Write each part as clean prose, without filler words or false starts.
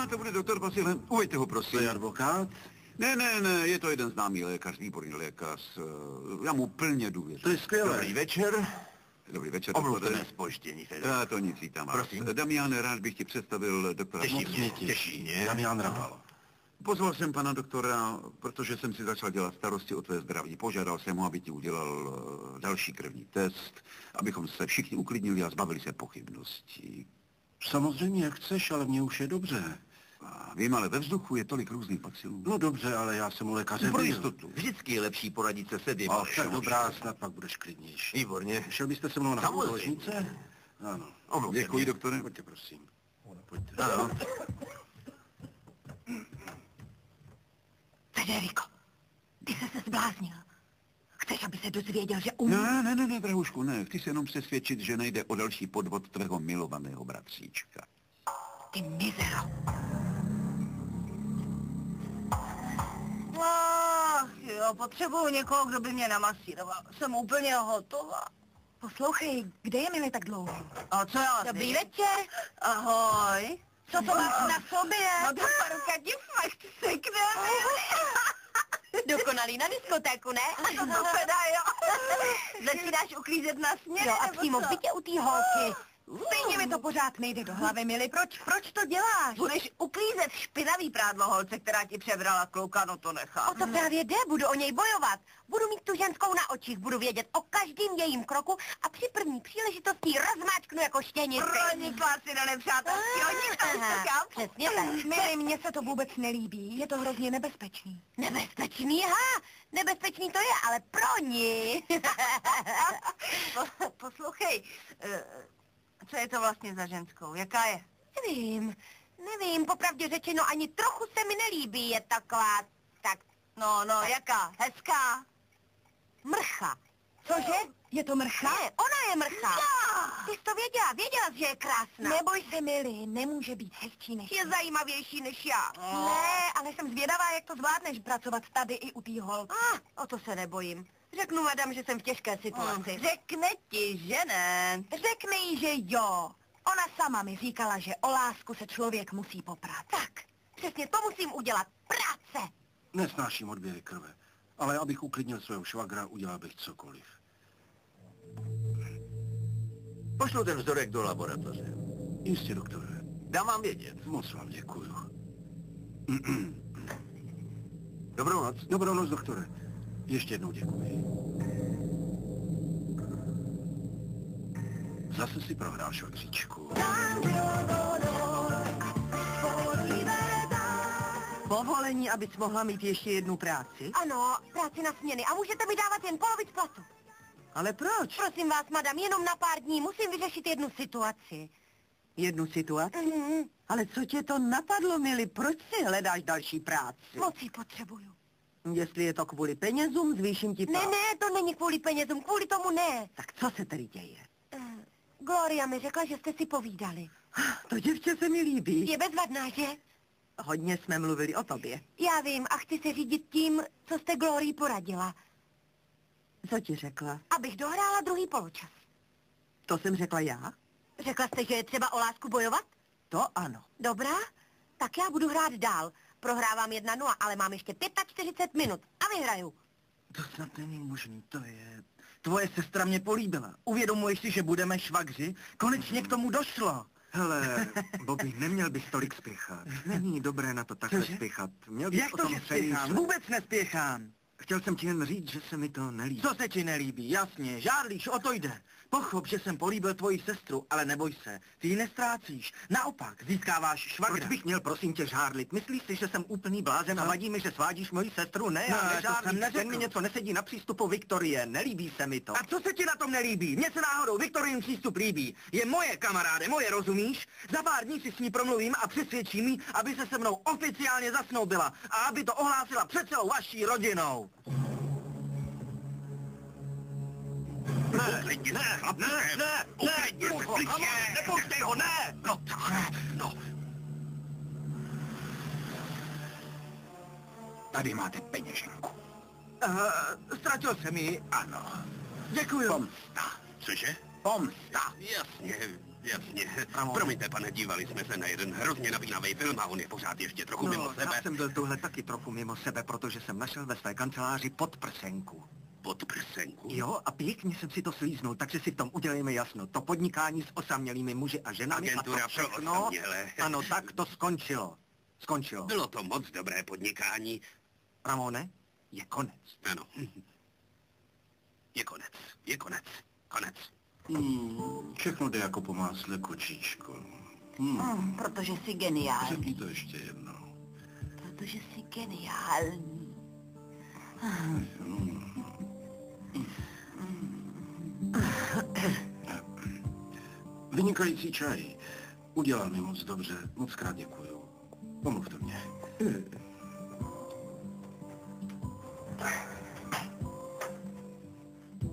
to bude doktor Pasil. Uveďte ho, prosím. To je advokát? Ne, je to jeden známý lékař, výborný lékař. Já mu plně důvěřuji. To je skvělé. Dobrý večer. Dobrý večer. Omluvte mé zpoždění, Fedor. Já to nic, vítám vás. Prosím. Damiane, rád bych ti představil doktora. Těší mě. Damian Rapal. Pozval jsem pana doktora, protože jsem si začal dělat starosti o tvé zdraví. Požádal jsem ho, aby ti udělal další krevní test, abychom se všichni uklidnili a zbavili se pochybností. Samozřejmě, jak chceš, ale mně už je dobře. Vím, ale ve vzduchu je tolik různých bacilů. No dobře, ale já jsem u lékaře Pro byl. jistotu. Vždycky je lepší poradit se dvěma. Tak dobrá, snad pak budeš klidnější. Výborně. Šel byste se mnou na Samozřejmě. ložnice? Ano. Omluvte Děkuji, mě. doktore. Pojďte, prosím. Pojďte. Ano. Federico, ty jsi se zbláznil. Chceš, aby se dozvěděl, že umí? Ne, drahušku, ne. Chci se jenom přesvědčit, že nejde o další podvod tvého milovaného bratříčka. Ty mizero. Jo, potřebuju někoho, kdo by mě namasíroval. Jsem úplně hotová. Poslouchej, kde je Mili tak dlouho? A co já? Dobrý večer. Ahoj. Co to máš na sobě? No to paruka ti fakt sekne. Dokonalý na diskotéku, ne? To teda jo. Začínáš uklízet na směr, Jo, a nebo přímo co? v bytě u té holky. Stejně mi to pořád nejde do hlavy, Mili. Proč to děláš? Budeš uklízet špinavý prádlo holce, která ti přebrala kluka, no to O nechám. to právě jde, budu o něj bojovat. Budu mít tu ženskou na očích, budu vědět o každém jejím kroku a při první příležitosti ji rozmáčknu jako štěnici. Pronikla si do nepřátelského Aha, přesně tak. Mili, mně se to vůbec nelíbí, je to hrozně nebezpečný. Nebezpečný, nebezpečný to je, ale pro ní. Poslouchej, co je to vlastně za ženskou, jaká je? Nevím, popravdě řečeno, ani trochu se mi nelíbí, je taková, tak, No, jaká? Hezká? mrcha. Cože? Je to mrcha? Ne, ona je mrcha. Ty jsi to věděla jsi, že je krásná. Neboj se, Mili, nemůže být hezčí než Je zajímavější než já. Ne, ale jsem zvědavá, jak to zvládneš pracovat tady i u té holky. O to se nebojím. Řeknu madam, že jsem v těžké situaci. Řekne ti, že ne. Řekne jí, že jo. Ona sama mi říkala, že o lásku se člověk musí poprat. Tak, přesně to musím udělat. Práce. Nesnáším odběry krve, ale abych uklidnil svého švagra, udělal bych cokoliv. Pošlu ten vzorek do laboratoře. Jistě, doktore. Dám vám vědět. Moc vám děkuju. Dobrou noc. Dobrou noc, doktore. Ještě jednou děkuji. Zase si prohrál, švagříčku. Povolení, abys mohla mít ještě jednu práci? Ano, práci na směny a můžete mi dávat jen polovic platu. Ale proč? Prosím vás, madam, jenom na pár dní musím vyřešit jednu situaci. Jednu situaci? Mhm. Ale co tě to napadlo, Mili? Proč si hledáš další práci? Moc ji potřebuju. Jestli je to kvůli penězům, zvýším ti plat. Ne, to není kvůli penězům, kvůli tomu ne. Tak co se tady děje? Gloria mi řekla, že jste si povídali. To děvče se mi líbí. Je bezvadná, že? Hodně jsme mluvili o tobě. Já vím a chci se řídit tím, co jste Glorii poradila. Co ti řekla? Abych dohrála druhý poločas. To jsem řekla já? Řekla jste, že je třeba o lásku bojovat? To ano. Dobrá, tak já budu hrát dál. Prohrávám 1-0, ale mám ještě 45 minut a vyhraju. To snad není možný, to je... Tvoje sestra mě políbila. Uvědomuješ si, že budeme švagři? Konečně k tomu došlo. Hele, Bobby, neměl bys tolik spěchat. Není dobré na to takhle Cože? spěchat. Měl bys Jak o to, tom že spěchám? přemýšlet. Vůbec nespěchám. Chtěl jsem ti jen říct, že se mi to nelíbí. Co se ti nelíbí? Jasně, žádlíš, o to jde. Pochop, že jsem políbil tvoji sestru, ale neboj se, ty ji nestrácíš. Naopak, získáváš švagra. Proč bych měl, prosím tě, žárlit? Myslíš si, že jsem úplný blázen a vadí mi, že svádíš moji sestru? Ne, já to jsem nežárlím. neřekl. Ten mi něco nesedí na přístupu Viktorie. Nelíbí se mi to. A co se ti na tom nelíbí? Mně se náhodou Viktorin přístup líbí. Je moje, kamaráde, moje, rozumíš? Za pár dní si s ní promluvím a přesvědčím jí, aby se se mnou oficiálně zasnoubila a aby to ohlásila před celou vaší rodinou. Uklidni se, chlapče. Uklidni se, klidně. Nepouštěj ho, ne! No, tak, no. Tady máte peněženku. Ztratil jsem ji. Ano. Děkuju. Pomsta. Cože? Pomsta. Jasně, Jasně. Promiňte, pane, dívali jsme se na jeden hrozně napínavý film a on je pořád ještě trochu mimo No, sebe. já jsem byl tuhle taky trochu mimo sebe, protože jsem našel ve své kanceláři podprsenku. Podprsenku. Jo, a pěkně jsem si to slíznul, takže si v tom udělejme jasno. To podnikání s osamělými muži a ženami Agentura a to pro všechno, osamělé. ano, tak to skončilo. Skončilo. Bylo to moc dobré podnikání. Ramone, je konec. Ano. Je konec. Je konec. Konec. Všechno jde jako po másle, kočičko. Protože jsi geniální. Řekni to ještě jednou. Protože jsi geniální. Vynikající čaj. Udělal mi moc dobře. Moc krát děkuju. Pomluvte mě.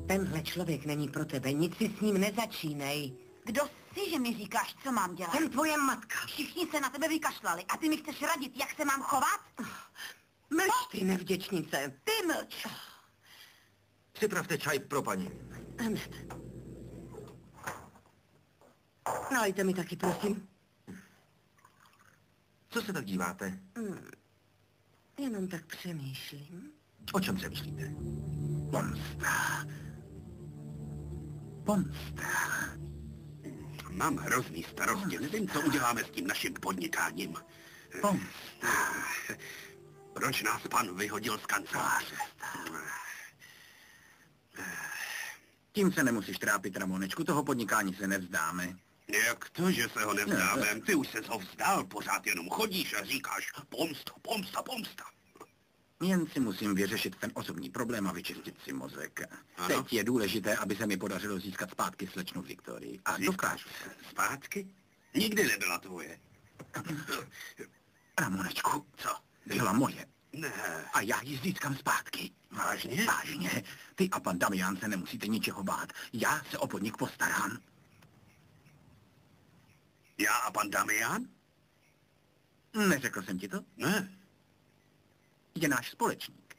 Tenhle člověk není pro tebe, nic si s ním nezačínej. Kdo jsi, že mi říkáš, co mám dělat? Jsem tvoje matka. Všichni se na tebe vykašlali a ty mi chceš radit, jak se mám chovat? Mlč, ty nevděčnice. Ty mlč. Připravte čaj pro paní. Hned. Nalejte mi taky, prosím. Co se tak díváte? Jenom tak přemýšlím. O čem přemýšlíte? Pomsta. Pomsta. Mám hrozný starosti. Nevím, co uděláme s tím naším podnikáním. Pomsta. Proč nás pan vyhodil z kanceláře? Tím se nemusíš trápit, Ramonečku, toho podnikání se nevzdáme. Jak to, že se ho nevzdáme? Ty už ses ho vzdal, pořád jenom chodíš a říkáš pomsta, pomsta, pomsta. Jen si musím vyřešit ten osobní problém a vyčistit si mozek. Ano. Teď je důležité, aby se mi podařilo získat zpátky slečnu Viktorii. A dokážu. Zpátky? Nikdy nebyla tvoje. Ramonečku, Co? byla moje. Ne. A já ji získám zpátky. Vážně? Vážně. Ty a pan Damián se nemusíte ničeho bát. Já se o podnik postarám. Já a pan Damián? Neřekl jsem ti to? Ne. Je náš společník.